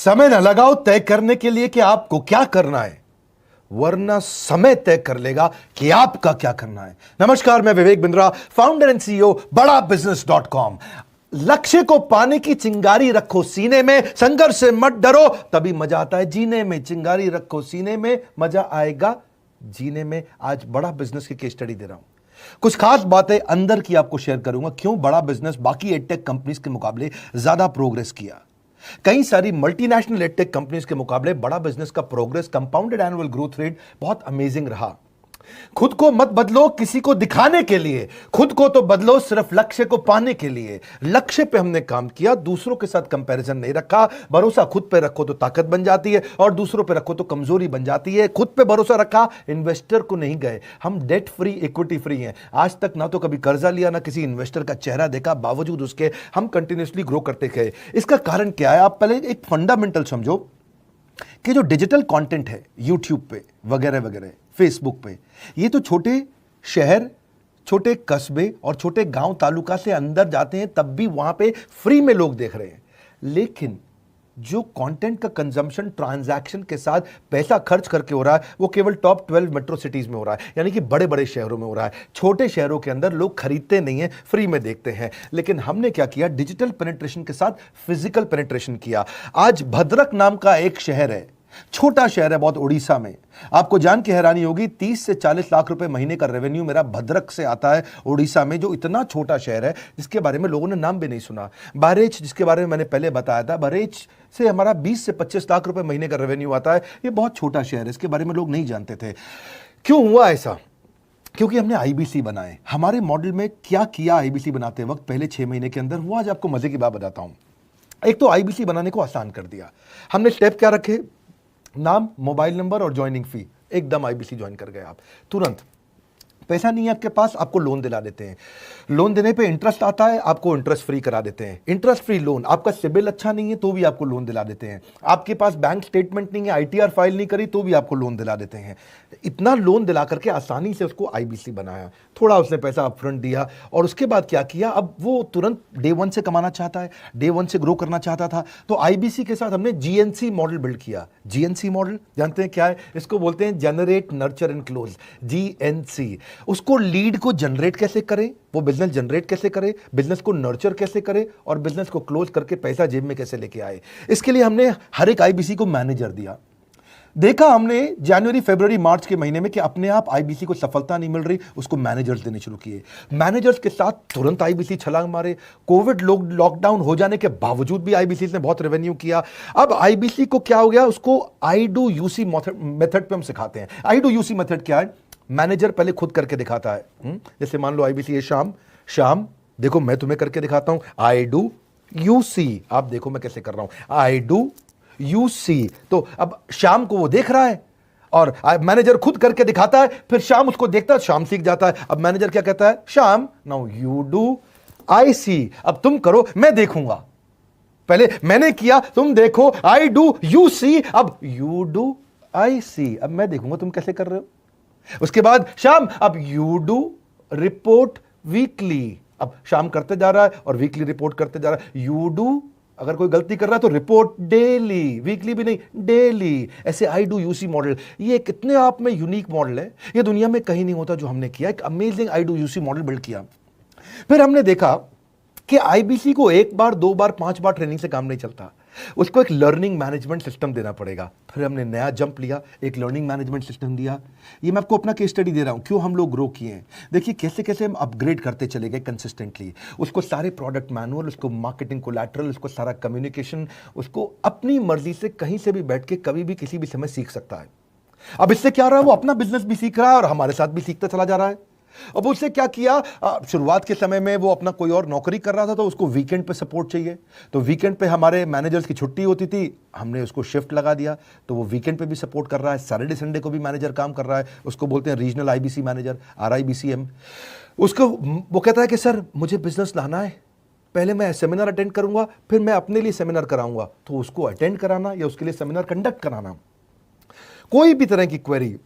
समय न लगाओ तय करने के लिए कि आपको क्या करना है, वरना समय तय कर लेगा कि आपका क्या करना है। नमस्कार, मैं Vivek Bindra, founder and CEO बड़ा बिजनेस.com। लक्ष्य को पाने की चिंगारी रखो सीने में, संघर्ष से मत डरो, तभी मजा आता है जीने में। चिंगारी रखो सीने में, मजा आएगा जीने में। आज बड़ा बिजनेस की केस स्टडी दे रहा हूं, कुछ खास बातें अंदर की आपको शेयर करूंगा, क्यों बड़ा बिजनेस बाकी एडटेक कंपनीज के मुकाबले ज्यादा प्रोग्रेस किया। कई सारी मल्टीनेशनल एडटेक कंपनीज के मुकाबले बड़ा बिजनेस का progress, compounded annual growth rate बहुत अमेजिंग रहा। खुद को मत बदलो किसी को दिखाने के लिए, खुद को तो बदलो सिर्फ लक्ष्य को पाने के लिए। लक्ष्य पे हमने काम किया, दूसरों के साथ कंपैरिजन नहीं रखा। भरोसा खुद पे रखो तो ताकत बन जाती है, और दूसरों पे रखो तो कमजोरी बन जाती है। खुद पे भरोसा रखा, इन्वेस्टर को नहीं गए। हम डेट फ्री, इक्विटी फ्री हैं। आज तक ना तो कभी कर्जा लिया, ना किसी इन्वेस्टर का चेहरा देखा, बावजूद उसके हम कंटिन्यूसली ग्रो करते गए। इसका कारण क्या है? आप पहले एक फंडामेंटल समझो कि जो डिजिटल कंटेंट है यूट्यूब पे वगैरह वगैरह, फेसबुक पे, ये तो छोटे शहर, छोटे कस्बे और छोटे गांव तालुका से अंदर जाते हैं, तब भी वहां पे फ्री में लोग देख रहे हैं। लेकिन जो कंटेंट का कंजम्पशन ट्रांजैक्शन के साथ पैसा खर्च करके हो रहा है, वो केवल टॉप 12 मेट्रो सिटीज में हो रहा है, यानी कि बड़े बड़े शहरों में हो रहा है। छोटे शहरों के अंदर लोग खरीदते नहीं हैं, फ्री में देखते हैं। लेकिन हमने क्या किया? डिजिटल पेनिट्रेशन के साथ फिजिकल पेनिट्रेशन किया। आज भद्रक नाम का एक शहर है, छोटा शहर है बहुत, उड़ीसा में। आपको जान के हैरानी होगी, 30 से 40 लाख रुपए महीने का रेवेन्यू मेरा भद्रक से आता है, उड़ीसा में, जो इतना छोटा शहर है जिसके बारे में लोगों ने नाम भी नहीं सुना। बहरेच, जिसके बारे में मैंने पहले बताया था, बहरेच से हमारा 20 से 25 लाख रुपए महीने का रेवेन्यू आता है। ये बहुत छोटा शहर है, इसके बारे में लोग नहीं जानते थे। क्यों हुआ ऐसा? क्योंकि हमने आईबीसी बनाए। हमारे मॉडल में क्या किया आईबीसी बनाते वक्त पहले 6 महीने के अंदर, वो आज आपको मजे की बात बताता हूं। एक तो आईबीसी बनाने को आसान कर दिया हमने। स्टेप क्या रखे? नाम, मोबाइल नंबर और ज्वाइनिंग फी। एकदम आईबीसी ज्वाइन कर गए आप तुरंत। पैसा नहीं है आपके पास, आपको लोन दिला देते हैं। लोन देने पे इंटरेस्ट आता है, आपको इंटरेस्ट फ्री करा देते हैं। Interest free loan. आपका सिबिल अच्छा नहीं है तो भी आपको लोन दिला देते हैं। आपके पास बैंक स्टेटमेंट नहीं है, आईटीआर फाइल नहीं करी तो भी आपको लोन दिला देते हैं। इतना लोन दिला करके आसानी से उसको आईबीसी बनाया। थोड़ा उसने पैसा अपफ्रंट दिया, और उसके बाद क्या किया? अब वो तुरंत डे 1 से कमाना चाहता है, डे 1 से ग्रो करना चाहता था। तो आईबीसी के साथ हमने जीएनसी मॉडल बिल्ड किया। जीएनसी मॉडल जानते हैं क्या है? इसको बोलते हैं generate, nurture and close, GNC. उसको लीड को जनरेट कैसे करें, वो बिजनेस जनरेट कैसे करे, बिजनेस को नर्चर कैसे करे, और बिजनेस को क्लोज करके पैसा जेब में कैसे लेके आए। इसके लिए हमने हर एक आईबीसी को मैनेजर दिया। देखा हमने जनवरी, फरवरी, मार्च के महीने में कि अपने आप आईबीसी को सफलता नहीं मिल रही, उसको मैनेजर्स देने शुरू किए। मैनेजर्स के साथ तुरंत आईबीसी छलांग मारे। कोविड लॉकडाउन हो जाने के बावजूद भी आईबीसी ने बहुत रेवेन्यू किया। अब आईबीसी को क्या हो गया? उसको आई डू यूसी मेथड पे हम सिखाते हैं। आई डू यूसी मेथड क्या है? मैनेजर पहले खुद करके दिखाता है। जैसे मान लो आईबीसी है, शाम देखो मैं तुम्हें करके दिखाता हूं, आई डू यू सी। आप देखो मैं कैसे कर रहा हूं, आई डू यू सी। तो अब शाम को वो देख रहा है, और मैनेजर खुद करके दिखाता है, फिर शाम उसको देखता है, शाम सीख जाता है। अब मैनेजर क्या कहता है? शाम, नाउ यू डू, आई सी। अब तुम करो, मैं देखूंगा। पहले मैंने किया, तुम देखो, आई डू यू सी, अब यू डू आई सी, अब मैं देखूंगा तुम कैसे कर रहे हो। उसके बाद शाम, अब यू डू रिपोर्ट वीकली। अब शाम करते जा रहा है और वीकली रिपोर्ट करते जा रहा है। यू डू, अगर कोई गलती कर रहा है तो रिपोर्ट डेली, वीकली भी नहीं, डेली। ऐसे आई डू यूसी मॉडल, ये कितने आप में यूनिक मॉडल है, ये दुनिया में कहीं नहीं होता जो हमने किया। एक amazing I do UC model build किया। फिर हमने देखा कि आईबीसी को 1 बार, 2 बार, 5 बार ट्रेनिंग से काम नहीं चलता, उसको एक लर्निंग मैनेजमेंट सिस्टम देना पड़ेगा। फिर हमने नया जंप लिया, एक लर्निंग मैनेजमेंट सिस्टम दिया। ये मैं आपको अपना केस स्टडी दे रहा हूं, क्यों हम लोग ग्रो किए हैं। देखिए कैसे कैसे हम अपग्रेड करते चले गए कंसिस्टेंटली। उसको सारे प्रोडक्ट मैनुअल, उसको मार्केटिंग कोलैटरल, उसको सारा कम्युनिकेशन, उसको अपनी मर्जी से कहीं से भी बैठ के कभी भी किसी भी समय सीख सकता है। अब इससे क्या रहा है? वो अपना बिजनेस भी सीख रहा है और हमारे साथ भी सीखता चला जा रहा है। अब उससे क्या किया? शुरुआत के समय में वो अपना कोई और नौकरी कर रहा था, तो उसको वीकेंड पे सपोर्ट चाहिए। तो वीकेंड पे हमारे मैनेजर्स की छुट्टी होती थी, हमने उसको शिफ्ट लगा दिया, तो वो वीकेंड पे भी सपोर्ट कर रहा है। सैटरडे संडे को भी मैनेजर काम कर रहा है। उसको बोलते हैं रीजनल आईबीसी मैनेजर, RIBCM। उसको वो कहता है कि सर मुझे बिजनेस लाना है, पहले मैं सेमिनार अटेंड करूंगा, फिर मैं अपने लिए सेमिनार कराऊंगा। तो उसको अटेंड कराना या उसके लिए सेमिनार कंडक्ट कराना, कोई भी तरह की क्वेरी,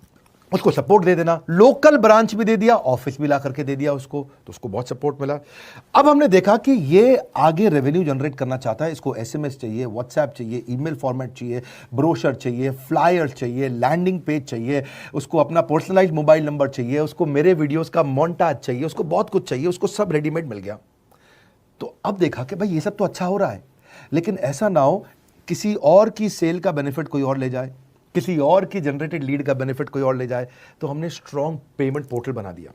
उसको सपोर्ट दे देना, लोकल ब्रांच भी दे दिया, ऑफिस भी ला करके दे दिया उसको, तो उसको बहुत सपोर्ट मिला। अब हमने देखा कि ये आगे रेवेन्यू जनरेट करना चाहता है, इसको एसएमएस चाहिए, व्हाट्सएप चाहिए, ईमेल फॉर्मेट चाहिए, ब्रोशर चाहिए, फ्लायर चाहिए, लैंडिंग पेज चाहिए, उसको अपना पर्सनलाइज्ड मोबाइल नंबर चाहिए, उसको मेरे वीडियोस का मोन्टाज चाहिए, उसको बहुत कुछ चाहिए, उसको सब रेडीमेड मिल गया। तो अब देखा कि भाई ये सब तो अच्छा हो रहा है, लेकिन ऐसा ना हो किसी और की सेल का बेनिफिट कोई और ले जाए, किसी और की जनरेटेड लीड का बेनिफिट कोई और ले जाए। तो हमने स्ट्रॉन्ग पेमेंट पोर्टल बना दिया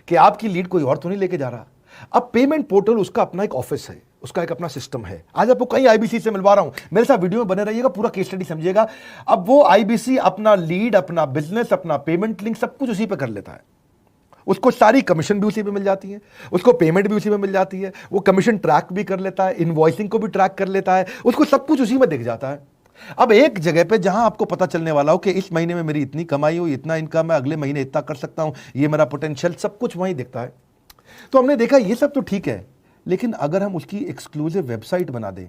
कि आपकी लीड कोई और तो नहीं लेके जा रहा। अब पेमेंट पोर्टल उसका अपना एक ऑफिस है, उसका एक अपना सिस्टम है। आज आपको कई आईबीसी से मिलवा रहा हूं, मेरे साथ वीडियो में बने रहिएगा, पूरा केस स्टडी समझिएगा। अब वो आईबीसी अपना लीड, अपना बिजनेस, अपना पेमेंट लिंक सब कुछ उसी पे कर लेता है। उसको सारी कमीशन भी उसी पे मिल जाती है, उसको पेमेंट भी उसी में मिल जाती है, वो कमीशन ट्रैक भी कर लेता है, इनवॉइसिंग को भी ट्रैक कर लेता है, उसको सब कुछ उसी में दिख जाता है। अब एक जगह पे जहां आपको पता चलने वाला हो कि इस महीने में मेरी इतनी कमाई हो, इतना इनकम है, अगले महीने इतना कर सकता हूं, ये मेरा पोटेंशियल, सब कुछ वहीं दिखता है। तो हमने देखा ये सब तो ठीक है, लेकिन अगर हम उसकी एक्सक्लूसिव वेबसाइट बना दें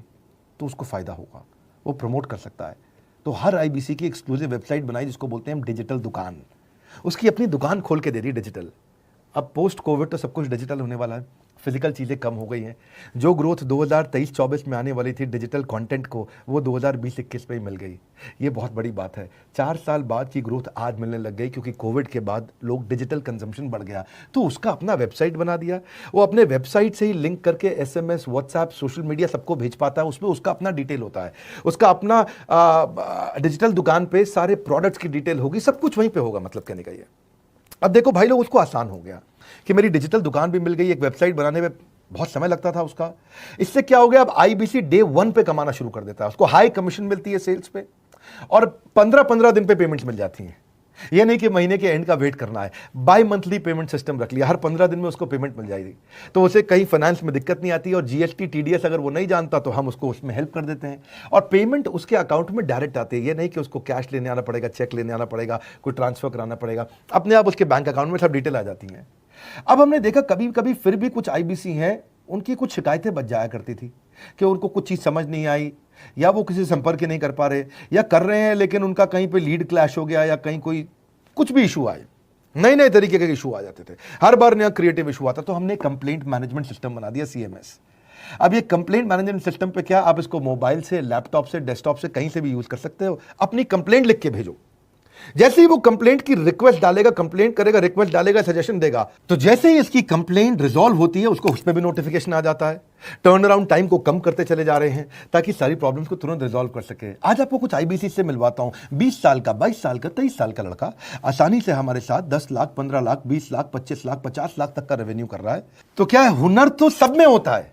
तो उसको फायदा होगा, वो प्रमोट कर सकता है। तो हर आईबीसी की एक्सक्लूसिव वेबसाइट बनाई, जिसको बोलते हैं हम डिजिटल दुकान। उसकी अपनी दुकान खोल के दे दी डिजिटल। अब पोस्ट कोविड तो सब कुछ डिजिटल होने वाला है, फिजिकल चीज़ें कम हो गई हैं। जो ग्रोथ 2023-24 में आने वाली थी डिजिटल कंटेंट को, वो 2020-21 में ही मिल गई। ये बहुत बड़ी बात है। 4 साल बाद की ग्रोथ आज मिलने लग गई, क्योंकि कोविड के बाद लोग डिजिटल कंजम्पशन बढ़ गया। तो उसका अपना वेबसाइट बना दिया, वो अपने वेबसाइट से ही लिंक करके एसएमएस, व्हाट्सएप, सोशल मीडिया सबको भेज पाता है। उसमें उसका अपना डिटेल होता है, उसका अपना डिजिटल दुकान पे सारे प्रोडक्ट्स की डिटेल होगी, सब कुछ वहीं पर होगा। मतलब कहने का ये, अब देखो भाई लोग, उसको आसान हो गया कि मेरी डिजिटल दुकान भी मिल गई। एक वेबसाइट बनाने में बहुत समय लगता था उसका। इससे क्या हो गया, अब आईबीसी डे 1 पे कमाना शुरू कर देता है। उसको हाई कमीशन मिलती है सेल्स पे, और 15-15 दिन पे पेमेंट्स मिल जाती हैं। ये नहीं कि महीने के एंड का वेट करना है, बाई मंथली पेमेंट सिस्टम रख लिया, हर 15 दिन में उसको पेमेंट मिल जाएगी। तो उसे कहीं फाइनेंस में दिक्कत नहीं आती, और जीएसटी, टीडीएस अगर वो नहीं जानता तो हम उसको उसमें हेल्प कर देते हैं, और पेमेंट उसके अकाउंट में डायरेक्ट आती है। ये नहीं कि उसको कैश लेने आना पड़ेगा, चेक लेने आना पड़ेगा, कोई ट्रांसफर कराना पड़ेगा, अपने आप उसके बैंक अकाउंट में सब डिटेल आ जाती हैं। अब हमने देखा कभी कभी फिर भी कुछ आईबीसी हैं, उनकी कुछ शिकायतें बच जाया करती थी कि उनको कुछ चीज़ समझ नहीं आई, या वो किसी संपर्क ही नहीं कर पा रहे, या कर रहे हैं लेकिन उनका कहीं पे लीड क्लैश हो गया, या कहीं कोई कुछ भी इशू आए, नए नए तरीके के इशू आ जाते थे, हर बार नया क्रिएटिव इशू आता। तो हमने कंप्लेंट मैनेजमेंट सिस्टम बना दिया, सीएमएस। अब ये कंप्लेंट मैनेजमेंट सिस्टम पे क्या, आप इसको मोबाइल से, लैपटॉप से, डेस्कटॉप से, कहीं से भी यूज कर सकते हो। अपनी कंप्लेंट लिख के भेजो, जैसे ही वो कंप्लेंट की रिक्वेस्ट डालेगा, कंप्लेंट करेगा, रिक्वेस्ट डालेगा, सजेशन देगा, तो जैसे ही इसकी कंप्लेंट रिजॉल्व होती है उसको उस पर भी नोटिफिकेशन आ जाता है। टर्न अराउंड टाइम को कम करते चले जा रहे हैं, ताकि सारी प्रॉब्लम्स को तुरंत रिजॉल्व कर सके। आज आपको कुछ आईबीसी से मिलवाता हूं। 20 साल का, 22 साल का, 23 साल का लड़का आसानी से हमारे साथ 10 लाख, 15 लाख, 20 लाख, 25 लाख, 50 लाख तक का रेवेन्यू कर रहा है। तो क्या है, हुनर तो सब में होता है,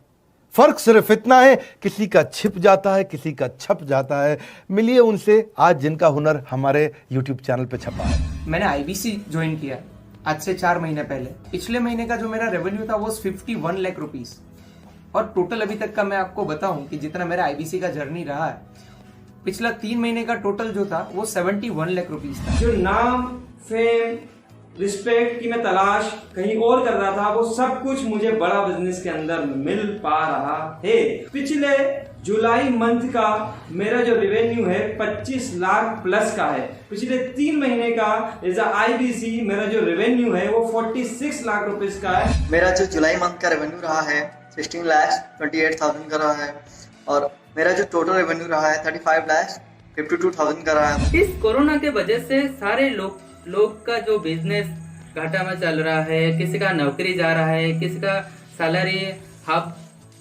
फर्क सिर्फ इतना है, किसी का छिप जाता है, किसी का छप जाता है। मिलिए उनसे आज जिनका हुनर हमारे YouTube चैनल पे छपा है। मैंने आईबीसी ज्वाइन किया आज से 4 महीने पहले। पिछले महीने का जो मेरा रेवेन्यू था वो 51 लाख रुपीस, और टोटल अभी तक का मैं आपको बताऊं कि जितना मेरा आईबीसी का जर्नी रहा है, पिछला 3 महीने का टोटल जो था वो 71 लाख रुपीस था। जो नाम, फेम, रिस्पेक्ट की मैं तलाश कहीं और कर रहा था, वो सब कुछ मुझे बड़ा बिजनेस के अंदर मिल पा रहा है। पिछले जुलाई मंथ का मेरा जो रेवेन्यू है 25 लाख प्लस का है। पिछले 3 महीने का एज अ आईबीसी मेरा जो रेवेन्यू है वो 46 लाख रुपए का है। मेरा जो जुलाई मंथ का रेवेन्यू रहा है 16 लाख 28,000 का रहा है, और मेरा जो टोटल रेवेन्यू रहा है 35 लाख 52,000 का रहा है। इस कोरोना के वजह से सारे लोग का जो बिजनेस घाटा में चल रहा है, किसी का नौकरी जा रहा है, किसी का सैलरी हाफ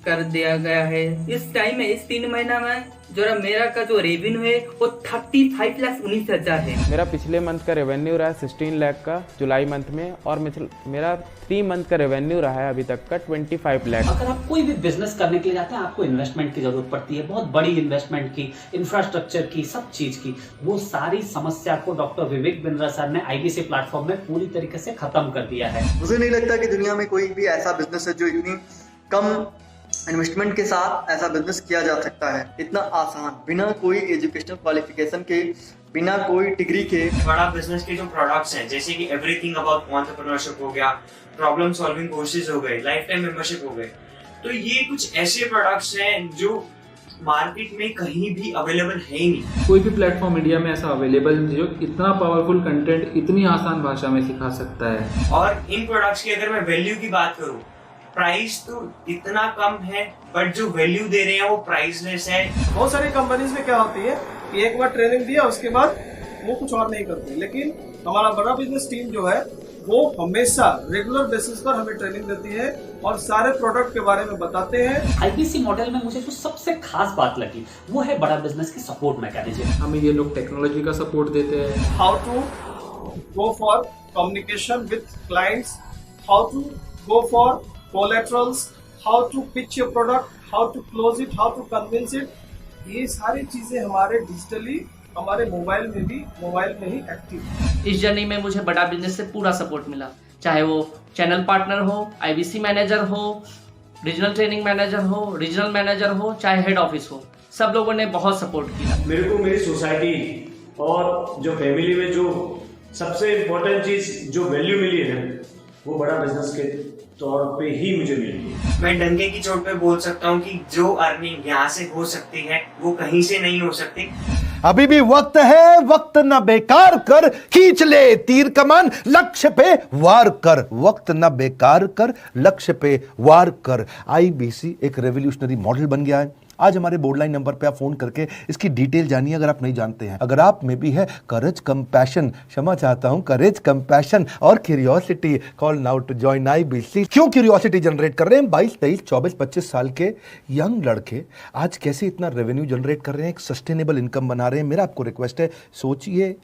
कर दिया गया है। इस टाइम में, इस 3 महीना में जो मेरा का जो रेवेन्यू है वो 35,19,000 है। मेरा पिछले मंथ का रेवेन्यू रहा है 16 लाख का जुलाई मंथ में, और मेरा 3 मंथ का रेवेन्यू रहा है अभी तक का 25 लाख। अगर आप कोई भी बिजनेस करने के लिए जाते हैं, आपको इन्वेस्टमेंट की जरूरत पड़ती है, बहुत बड़ी इन्वेस्टमेंट की, इंफ्रास्ट्रक्चर की, सब चीज की। वो सारी समस्या को डॉक्टर विवेक बिंद्रा सर ने आईबीसी प्लेटफॉर्म में पूरी तरीके से खत्म कर दिया है। मुझे नहीं लगता कि दुनिया में कोई भी ऐसा बिजनेस है जो इतनी कम इन्वेस्टमेंट के साथ ऐसा बिजनेस किया जा सकता है, इतना आसान, बिना कोई एजुकेशनल क्वालिफिकेशन के, बिना कोई डिग्री के। बड़ा बिजनेस के जो प्रोडक्ट्स हैं, जैसे कि एवरीथिंग अबाउट एंटरप्रेन्योरशिप हो गया, प्रॉब्लम सॉल्विंग कोर्सेज हो गए, लाइफ टाइम मेंबरशिप हो गए, तो ये कुछ ऐसे प्रोडक्ट्स हैं जो मार्केट में कहीं भी अवेलेबल है ही नहीं। कोई भी प्लेटफॉर्म इंडिया में ऐसा अवेलेबल नहीं जो इतना पावरफुल कंटेंट इतनी आसान भाषा में सिखा सकता है। और इन प्रोडक्ट्स की अगर मैं वैल्यू की बात करूं, प्राइस तो इतना कम है बट जो वैल्यू दे रहे हैं वो प्राइसलेस है। बहुत सारी कंपनीज में क्या होती है कि एक बार ट्रेनिंग दिया उसके बाद वो कुछ और नहीं करते, लेकिन हमारा बड़ा बिजनेस टीम जो है वो हमेशा रेगुलर बेसिस पर हमें ट्रेनिंग देती है और सारे प्रोडक्ट के बारे में बताते हैं। आईबीसी मॉडल में मुझे जो सबसे खास बात लगी वो है बड़ा बिजनेस की सपोर्ट मैकेनिज्म। हमें ये लोग टेक्नोलॉजी का सपोर्ट देते हैं। How to go for communication with clients, how to go for collaterals, how to pitch your product, how to close it, how to convince it, ये सारी चीजें हमारे डिजिटली हमारे मोबाइल में ही एक्टिव है। इस जर्नी में मुझे बड़ा बिजनेस से पूरा सपोर्ट मिला, चाहे वो चैनल पार्टनर हो, आईबीसी मैनेजर हो, रीजनल ट्रेनिंग मैनेजर हो, रीजनल मैनेजर हो, चाहे हेड ऑफिस हो, सब लोगों ने बहुत सपोर्ट किया। मेरे को मेरी सोसाइटी और जो फैमिली में जो सबसे इम्पोर्टेंट चीज जो वैल्यू मिली है वो बड़ा बिजनेस के तौर पे ही मुझे मिली। मैं डंके की चोट पे बोल सकता हूँ कि जो अर्निंग यहाँ से हो सकती है वो कहीं से नहीं हो सकती। अभी भी वक्त है, वक्त न बेकार कर, खींच ले तीर कमान, लक्ष्य पे वार कर, वक्त न बेकार कर, लक्ष्य पे वार कर। आईबीसी एक रेवोल्यूशनरी मॉडल बन गया है। आज हमारे बोर्ड लाइन नंबर पे आप फोन करके इसकी डिटेल जानिए अगर आप नहीं जानते हैं। अगर आप में भी है करेज, कंपैशन, क्षमा चाहता हूं, करेज, कंपैशन और curiosity, call now to join IBC. क्यों क्यूरियोसिटी जनरेट कर रहे हैं? 22, 23, 24, 25 साल के यंग लड़के आज कैसे इतना रेवेन्यू जनरेट कर रहे हैं, एक सस्टेनेबल इनकम बना रहे हैं। मेरा आपको रिक्वेस्ट है, सोचिए,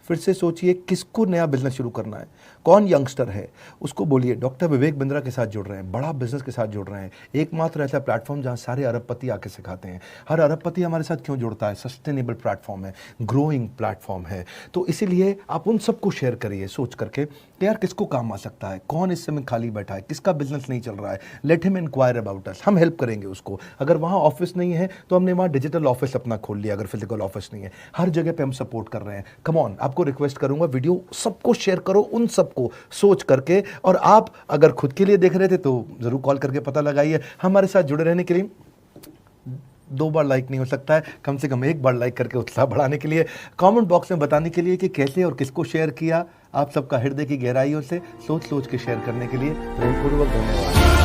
फिर से सोचिए, किसको नया बिजनेस शुरू करना है, कौन यंगस्टर है, उसको बोलिए डॉक्टर विवेक बिंद्रा के साथ जुड़ रहे हैं, बड़ा बिजनेस के साथ जुड़ रहे हैं। एकमात्र ऐसा प्लेटफॉर्म जहां सारे अरबपति आके सिखाते हैं। हर अरबपति हमारे साथ क्यों जुड़ता है? सस्टेनेबल प्लेटफॉर्म है, ग्रोइंग प्लेटफॉर्म है। तो इसीलिए आप उन सबको शेयर करिए सोच करके कि यार किसको काम आ सकता है, कौन इस समय खाली बैठा है, किसका बिजनेस नहीं चल रहा है, let him inquire about us, हम हेल्प करेंगे उसको। अगर वहाँ ऑफिस नहीं है तो हमने वहाँ डिजिटल ऑफिस अपना खोल लिया, अगर फिजिकल ऑफिस नहीं है, हर जगह पे हम सपोर्ट कर रहे हैं। कम ऑन, आपको रिक्वेस्ट करूंगा वीडियो सबको शेयर करो, उन सबको सोच करके। और आप अगर खुद के लिए देख रहे थे तो जरूर कॉल करके पता लगाइए। हमारे साथ जुड़े रहने के लिए 2 बार लाइक नहीं हो सकता है, कम से कम 1 बार लाइक करके उत्साह बढ़ाने के लिए, कमेंट बॉक्स में बताने के लिए कि कैसे और किसको शेयर किया। आप सबका हृदय की गहराइयों से सोच सोच के शेयर करने के लिए प्रेमपूर्वक धन्यवाद।